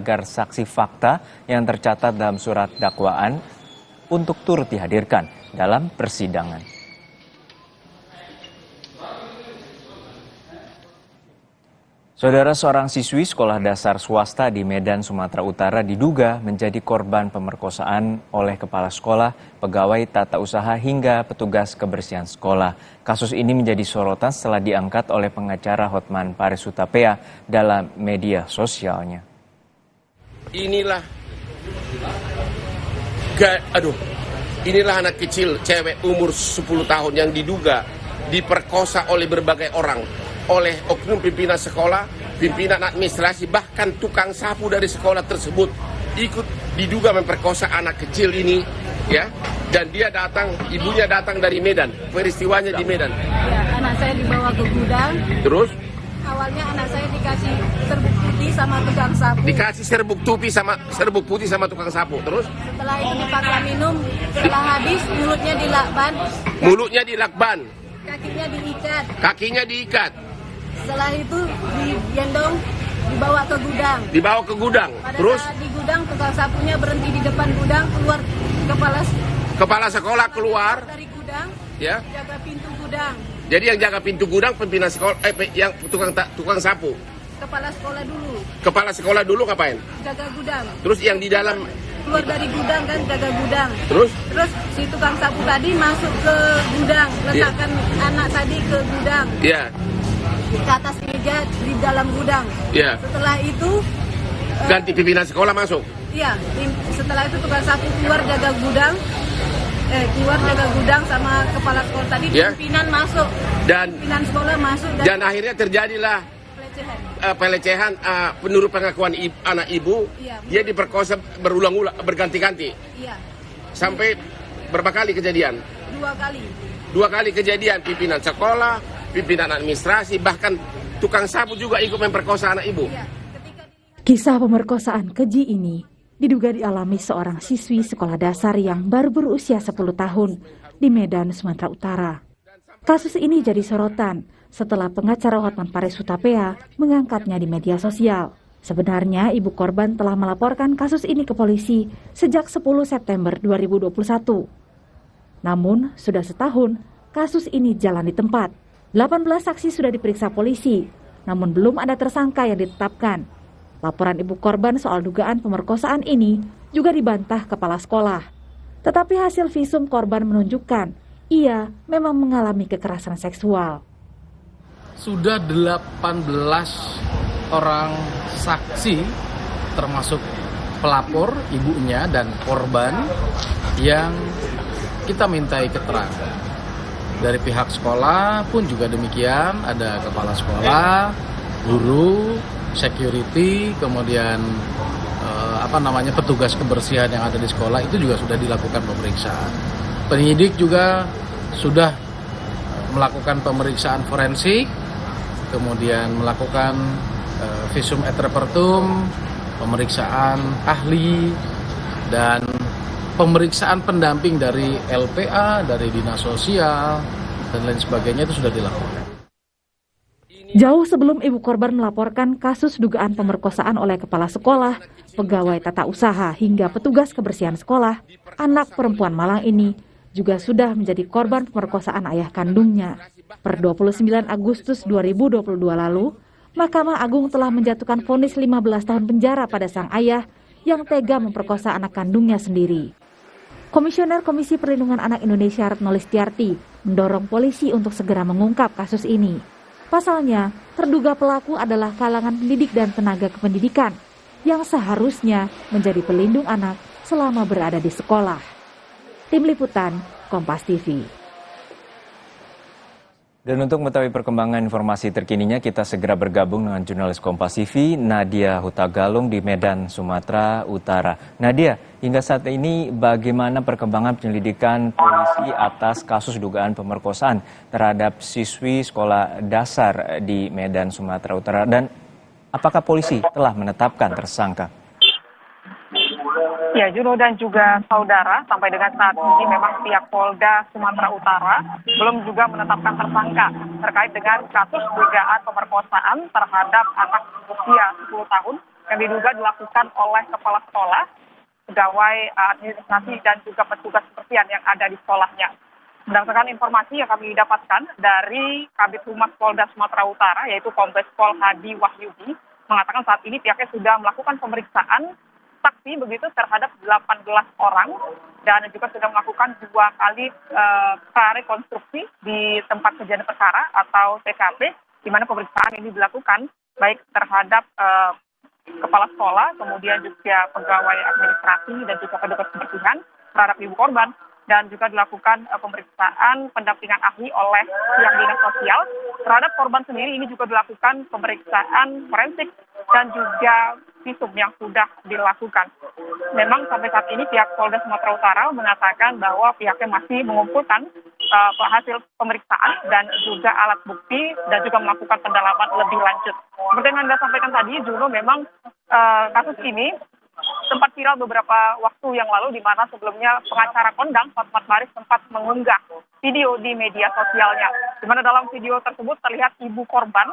agar saksi fakta yang tercatat dalam surat dakwaan untuk turut dihadirkan dalam persidangan. Saudara, seorang siswi sekolah dasar swasta di Medan, Sumatera Utara diduga menjadi korban pemerkosaan oleh kepala sekolah, pegawai tata usaha hingga petugas kebersihan sekolah. Kasus ini menjadi sorotan setelah diangkat oleh pengacara Hotman Paris Hutapea dalam media sosialnya. Inilah anak kecil cewek umur 10 tahun yang diduga diperkosa oleh berbagai orang, oleh oknum pimpinan sekolah, pimpinan administrasi, bahkan tukang sapu dari sekolah tersebut ikut diduga memperkosa anak kecil ini, ya. Dan dia datang, ibunya datang dari Medan, peristiwanya di Medan. Ya, anak saya dibawa ke gudang. Terus? Awalnya anak saya dikasih serbuk putih sama tukang sapu. Dikasih serbuk putih sama tukang sapu. Terus? Setelah itu dipaksa minum, setelah habis mulutnya dilakban. Mulutnya dilakban. Kakinya diikat. Setelah itu digendong, dibawa ke gudang. Dibawa ke gudang. Pada Terus? saat di gudang, tukang sapunya berhenti di depan gudang, keluar Kepala sekolah keluar dari gudang, ya. jaga pintu gudang. Jadi yang jaga pintu gudang pimpinan sekolah, yang tukang sapu. Kepala sekolah dulu ngapain? jaga gudang. Terus yang di dalam Keluar dari gudang kan, jaga gudang. Terus si tukang sapu tadi masuk ke gudang, letakkan anak tadi ke gudang. Iya. Ke atas meja di dalam gudang. Iya. Setelah itu Ganti pimpinan sekolah masuk. Iya, setelah itu tukang sapu keluar jaga gudang sama kepala sekolah tadi, pimpinan masuk. Pimpinan sekolah masuk dan akhirnya terjadilah pelecehan menurut pengakuan anak ibu. Iya, dia diperkosa berulang-ulang, berganti-ganti. Iya. Sampai berapa kali kejadian? 2 kali. 2 kali kejadian, pimpinan sekolah, pimpinan administrasi, bahkan tukang sapu juga ikut memperkosa anak ibu. Iya. Kisah pemerkosaan keji ini diduga dialami seorang siswi sekolah dasar yang baru berusia 10 tahun di Medan, Sumatera Utara. Kasus ini jadi sorotan setelah pengacara Hotman Paris Hutapea mengangkatnya di media sosial. Sebenarnya ibu korban telah melaporkan kasus ini ke polisi sejak 10 September 2021. Namun, sudah setahun kasus ini jalan di tempat. 18 saksi sudah diperiksa polisi, namun belum ada tersangka yang ditetapkan. Laporan ibu korban soal dugaan pemerkosaan ini juga dibantah kepala sekolah. Tetapi hasil visum korban menunjukkan ia memang mengalami kekerasan seksual. Sudah 18 orang saksi termasuk pelapor, ibunya dan korban yang kita mintai keterangan. Dari pihak sekolah pun juga demikian, ada kepala sekolah, guru, security, kemudian petugas kebersihan yang ada di sekolah itu juga sudah dilakukan pemeriksaan. Penyidik juga sudah melakukan pemeriksaan forensik, kemudian melakukan visum et repertum, pemeriksaan ahli, dan pemeriksaan pendamping dari LPA, dari dinas sosial, dan lain sebagainya itu sudah dilakukan. Jauh sebelum ibu korban melaporkan kasus dugaan pemerkosaan oleh kepala sekolah, pegawai tata usaha hingga petugas kebersihan sekolah, anak perempuan Malang ini juga sudah menjadi korban pemerkosaan ayah kandungnya. Per 29 Agustus 2022 lalu, Mahkamah Agung telah menjatuhkan vonis 15 tahun penjara pada sang ayah yang tega memperkosa anak kandungnya sendiri. Komisioner Komisi Perlindungan Anak Indonesia Retno Listiarti mendorong polisi untuk segera mengungkap kasus ini. Pasalnya, terduga pelaku adalah kalangan pendidik dan tenaga kependidikan yang seharusnya menjadi pelindung anak selama berada di sekolah. Tim Liputan, Kompas TV. Dan untuk mengetahui perkembangan informasi terkininya, kita segera bergabung dengan jurnalis Kompas TV, Nadia Hutagalung di Medan, Sumatera Utara. Nadia, hingga saat ini bagaimana perkembangan penyelidikan polisi atas kasus dugaan pemerkosaan terhadap siswi sekolah dasar di Medan, Sumatera Utara? Dan apakah polisi telah menetapkan tersangka? Ya, Juno dan juga saudara, sampai dengan saat ini memang pihak Polda Sumatera Utara belum juga menetapkan tersangka terkait dengan kasus dugaan pemerkosaan terhadap anak usia 10 tahun yang diduga dilakukan oleh kepala sekolah, pegawai administrasi, dan juga petugas kebersihan yang ada di sekolahnya. Berdasarkan informasi yang kami dapatkan dari Kabid Humas Polda Sumatera Utara, yaitu Kombes Pol Hadi Wahyudi, mengatakan saat ini pihaknya sudah melakukan pemeriksaan saksi begitu terhadap 18 orang dan juga sudah melakukan 2 kali prarekonstruksi di tempat kejadian perkara atau TKP, di mana pemeriksaan ini dilakukan baik terhadap kepala sekolah, kemudian juga pegawai administrasi dan juga petugas kebersihan terhadap ibu korban, dan juga dilakukan pemeriksaan pendampingan ahli oleh pihak dinas sosial terhadap korban sendiri. Ini juga dilakukan pemeriksaan forensik dan juga visum yang sudah dilakukan. Memang sampai saat ini pihak Polda Sumatera Utara mengatakan bahwa pihaknya masih mengumpulkan hasil pemeriksaan dan juga alat bukti dan juga melakukan pendalaman lebih lanjut. Seperti yang Anda sampaikan tadi, Juno, memang kasus ini sempat viral beberapa waktu yang lalu, di mana sebelumnya pengacara kondang Hotman Paris sempat mengunggah video di media sosialnya, di mana dalam video tersebut terlihat ibu korban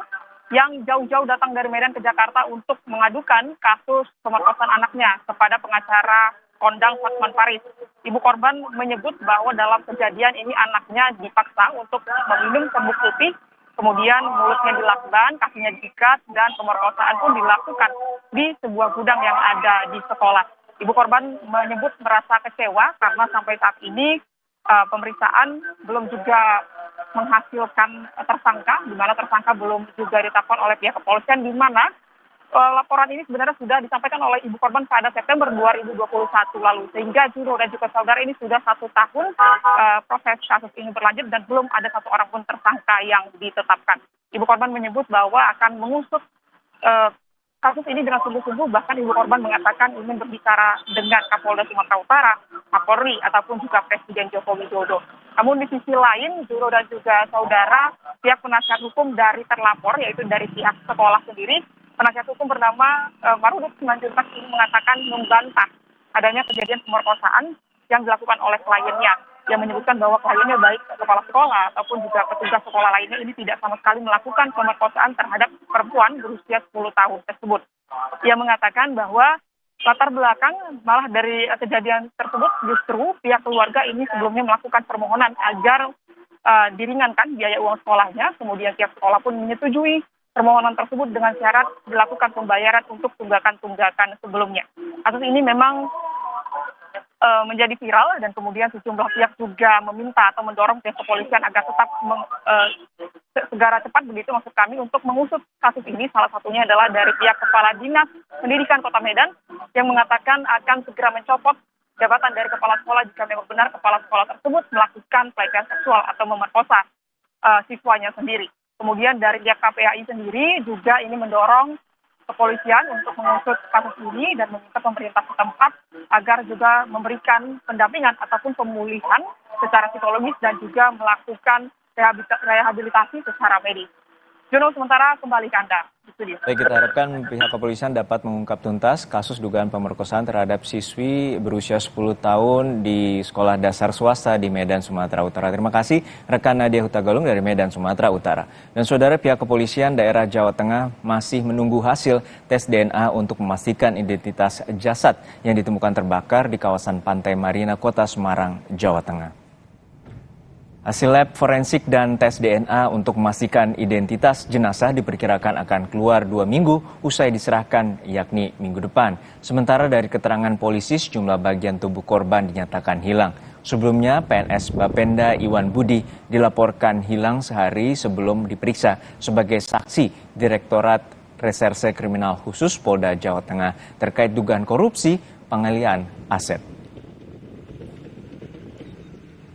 yang jauh-jauh datang dari Medan ke Jakarta untuk mengadukan kasus pemerkosaan anaknya kepada pengacara kondang Hotman Paris. Ibu korban menyebut bahwa dalam kejadian ini anaknya dipaksa untuk meminum serbuk putih, kemudian mulutnya dilakban, kakinya diikat, dan pemerkosaan pun dilakukan di sebuah gudang yang ada di sekolah. Ibu korban menyebut merasa kecewa karena sampai saat ini pemeriksaan belum juga menghasilkan tersangka, di mana tersangka belum juga ditetapkan oleh pihak kepolisian, di mana laporan ini sebenarnya sudah disampaikan oleh ibu korban pada September 2021 lalu, sehingga Juro dan juga saudara ini sudah 1 tahun proses kasus ini berlanjut dan belum ada 1 orang pun tersangka yang ditetapkan. Ibu korban menyebut bahwa akan mengusut kasus ini dengan sungguh-sungguh, bahkan ibu korban mengatakan ingin berbicara dengan Kapolda Sumatera Utara, Kapolri, ataupun juga Presiden Joko Widodo. Namun di sisi lain, Juro dan juga saudara, pihak penasihat hukum dari terlapor, yaitu dari pihak sekolah sendiri, penasihat hukum bernama Marudut Simanjuntak ini mengatakan membantah adanya kejadian pemerkosaan yang dilakukan oleh kliennya, yang menyebutkan bahwa kliennya baik kepala sekolah ataupun juga petugas sekolah lainnya ini tidak sama sekali melakukan pemerkosaan terhadap perempuan berusia 10 tahun tersebut. Ia mengatakan bahwa latar belakang malah dari kejadian tersebut justru pihak keluarga ini sebelumnya melakukan permohonan agar diringankan biaya uang sekolahnya, kemudian pihak sekolah pun menyetujui permohonan tersebut dengan syarat dilakukan pembayaran untuk tunggakan-tunggakan sebelumnya. Kasus ini memang menjadi viral dan kemudian sejumlah pihak juga meminta atau mendorong pihak kepolisian agar tetap segera cepat begitu maksud kami untuk mengusut kasus ini. Salah satunya adalah dari pihak Kepala Dinas Pendidikan Kota Medan yang mengatakan akan segera mencopot jabatan dari kepala sekolah jika memang benar kepala sekolah tersebut melakukan pelecehan seksual atau memerkosa siswanya sendiri. Kemudian dari pihak KPAI sendiri juga ini mendorong kepolisian untuk mengusut kasus ini dan meminta pemerintah setempat agar juga memberikan pendampingan ataupun pemulihan secara psikologis dan juga melakukan rehabilitasi secara medis. Juno, sementara kembali ke Anda di studio. Baik, kita harapkan pihak kepolisian dapat mengungkap tuntas kasus dugaan pemerkosaan terhadap siswi berusia 10 tahun di sekolah dasar swasta di Medan, Sumatera Utara. Terima kasih rekan Nadia Hutagalung dari Medan, Sumatera Utara. Dan saudara, pihak kepolisian daerah Jawa Tengah masih menunggu hasil tes DNA untuk memastikan identitas jasad yang ditemukan terbakar di kawasan Pantai Marina, Kota Semarang, Jawa Tengah. Hasil lab forensik dan tes DNA untuk memastikan identitas jenazah diperkirakan akan keluar 2 minggu usai diserahkan, yakni minggu depan. Sementara dari keterangan polisi, sejumlah bagian tubuh korban dinyatakan hilang. Sebelumnya, PNS Bapenda Iwan Budi dilaporkan hilang sehari sebelum diperiksa sebagai saksi Direktorat Reserse Kriminal Khusus Polda Jawa Tengah terkait dugaan korupsi pengalihan aset.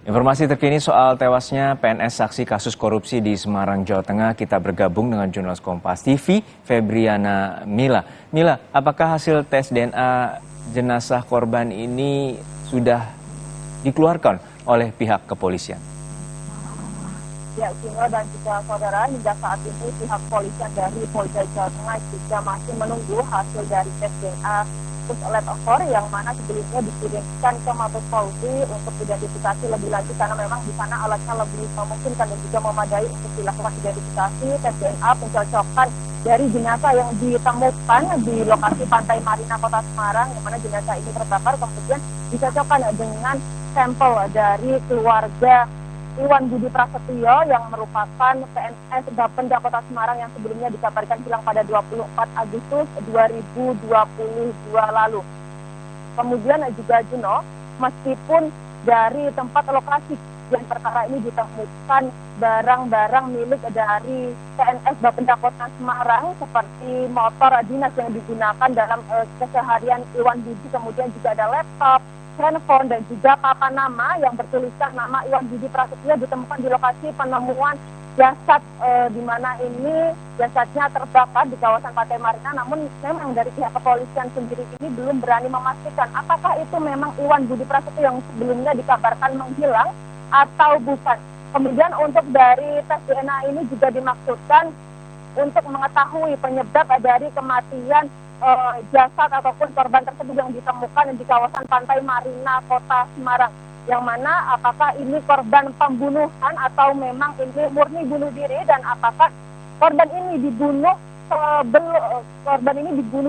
Informasi terkini soal tewasnya PNS saksi kasus korupsi di Semarang, Jawa Tengah, kita bergabung dengan jurnalis Kompas TV, Febriana Mila. Mila, apakah hasil tes DNA jenazah korban ini sudah dikeluarkan oleh pihak kepolisian? Ya, Sino dan juga saudara, hingga saat ini pihak kepolisian dari Polda Jawa Tengah juga masih menunggu hasil dari tes DNA laborator yang mana sebelumnya dikirimkan ke Mabes Polri untuk identifikasi lebih lanjut karena memang di sana alatnya lebih memungkinkan dan juga memadai untuk dilakukan identifikasi, tes DNA, pencocokan dari jenazah yang ditemukan di lokasi Pantai Marina Kota Semarang, yang mana jenazah ini terbakar, kemudian dicocokkan dengan sampel dari keluarga Iwan Budi Prasetyo yang merupakan PNS Bapenda Kota Semarang yang sebelumnya dikabarkan hilang pada 24 Agustus 2022 lalu. Kemudian juga Juno, meskipun dari tempat lokasi yang perkara ini ditemukan barang-barang milik dari PNS Bapenda Kota Semarang seperti motor dinas yang digunakan dalam keseharian Iwan Budi, kemudian juga ada laptop, handphone, dan juga papan nama yang bertuliskan nama Iwan Budi Prasetyo ditemukan di lokasi penemuan jasad, di mana ini jasadnya terbakar di kawasan Pantai Marina. Namun memang dari pihak kepolisian sendiri ini belum berani memastikan apakah itu memang Iwan Budi Prasetyo yang sebelumnya dikabarkan menghilang atau bukan. Kemudian untuk dari tes DNA ini juga dimaksudkan untuk mengetahui penyebab dari kematian jasad ataupun korban tersebut yang ditemukan di kawasan Pantai Marina Kota Semarang. Yang mana apakah ini korban pembunuhan atau memang ini murni bunuh diri, dan apakah korban ini dibunuh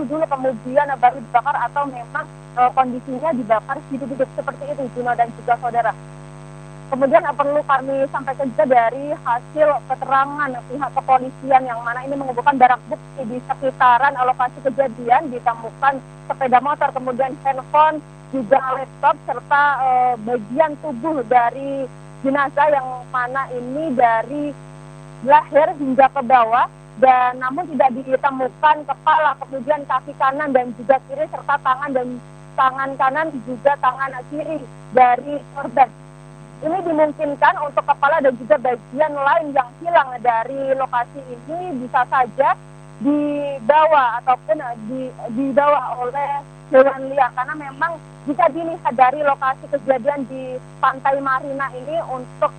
dulu kemudian baru dibakar, atau memang kondisinya dibakar hidup-hidup seperti itu, Juno dan juga saudara. Kemudian perlu kami sampaikan juga dari hasil keterangan pihak kepolisian yang mana ini mengumpulkan barang bukti di sekitaran lokasi kejadian, ditemukan sepeda motor, kemudian handphone, juga laptop, serta bagian tubuh dari jenazah yang mana ini dari leher hingga ke bawah, dan namun tidak ditemukan kepala, kemudian kaki kanan dan juga kiri, serta tangan kanan juga tangan kiri dari korban. Ini dimungkinkan untuk kepala dan juga bagian lain yang hilang dari lokasi ini bisa saja dibawa ataupun dibawa oleh hewan liar, karena memang jika dilihat dari lokasi kejadian di Pantai Marina ini untuk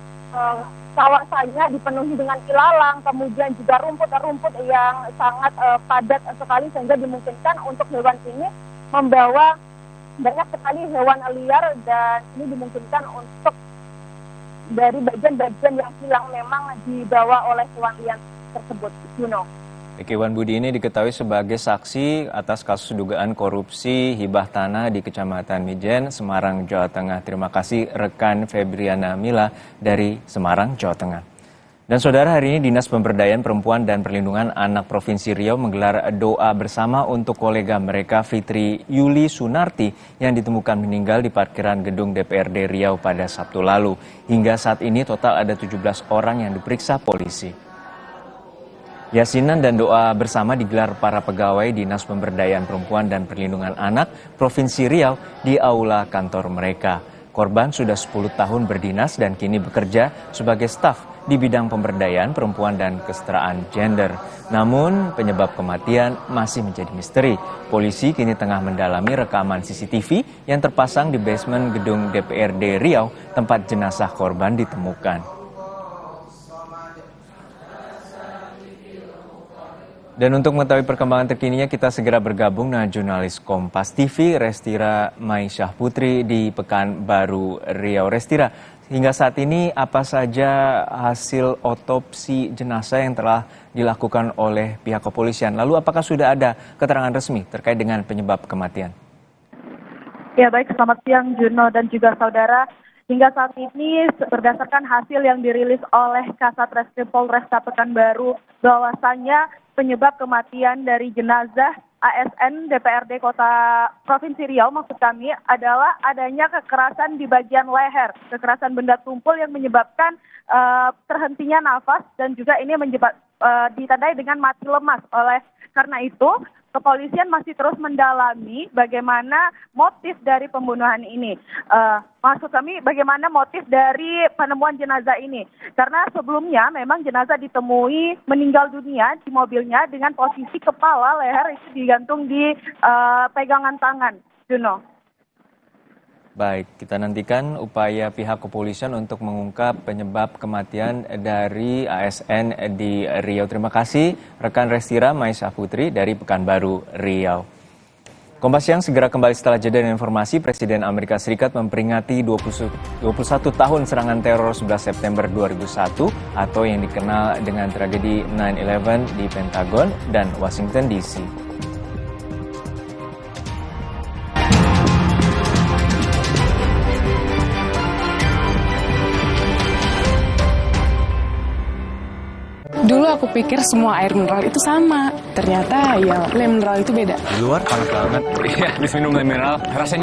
kawasannya dipenuhi dengan ilalang, kemudian juga rumput-rumput yang sangat padat sekali, sehingga dimungkinkan untuk hewan ini membawa banyak sekali hewan liar, dan ini dimungkinkan untuk dari bagian-bagian yang hilang memang dibawa oleh hewan liar tersebut. Juno. Iwan Budi ini diketahui sebagai saksi atas kasus dugaan korupsi hibah tanah di Kecamatan Mijen, Semarang, Jawa Tengah. Terima kasih rekan Febriana Mila dari Semarang, Jawa Tengah. Dan saudara, hari ini Dinas Pemberdayaan Perempuan dan Perlindungan Anak Provinsi Riau menggelar doa bersama untuk kolega mereka Fitri Yuli Sunarti yang ditemukan meninggal di parkiran gedung DPRD Riau pada Sabtu lalu. Hingga saat ini total ada 17 orang yang diperiksa polisi. Yasinan dan doa bersama digelar para pegawai Dinas Pemberdayaan Perempuan dan Perlindungan Anak Provinsi Riau di aula kantor mereka. Korban sudah 10 tahun berdinas dan kini bekerja sebagai staf di bidang pemberdayaan perempuan dan kesetaraan gender. Namun penyebab kematian masih menjadi misteri. Polisi kini tengah mendalami rekaman CCTV yang terpasang di basement gedung DPRD Riau tempat jenazah korban ditemukan. Dan untuk mengetahui perkembangan terkininya, kita segera bergabung dengan jurnalis Kompas TV, Restira Maisyah Putri di Pekanbaru Riau. Restira, hingga saat ini apa saja hasil otopsi jenazah yang telah dilakukan oleh pihak kepolisian? Lalu apakah sudah ada keterangan resmi terkait dengan penyebab kematian? Ya baik, selamat siang Juno dan juga saudara. Hingga saat ini berdasarkan hasil yang dirilis oleh Kasat Reskrim Polresta Pekanbaru, bahwasannya penyebab kematian dari jenazah ASN DPRD Kota Provinsi Riau maksud kami adalah adanya kekerasan di bagian leher, kekerasan benda tumpul yang menyebabkan terhentinya nafas, dan juga ini ditandai dengan mati lemas. Oleh karena itu, kepolisian masih terus mendalami bagaimana motif dari pembunuhan ini. Maksud kami bagaimana motif dari penemuan jenazah ini. Karena sebelumnya memang jenazah ditemui meninggal dunia di mobilnya dengan posisi kepala leher itu digantung di pegangan tangan. Juno. Baik, kita nantikan upaya pihak kepolisian untuk mengungkap penyebab kematian dari ASN di Riau. Terima kasih rekan Restira Maisyah Putri dari Pekanbaru Riau. Kompas Siang segera kembali setelah jeda dengan informasi Presiden Amerika Serikat memperingati 21 tahun serangan teror 11 September 2001 atau yang dikenal dengan tragedi 9/11 di Pentagon dan Washington DC. Dulu aku pikir semua air mineral itu sama. Ternyata ya, mineral itu beda. Di luar panas banget. Iya, habis minum mineral rasanya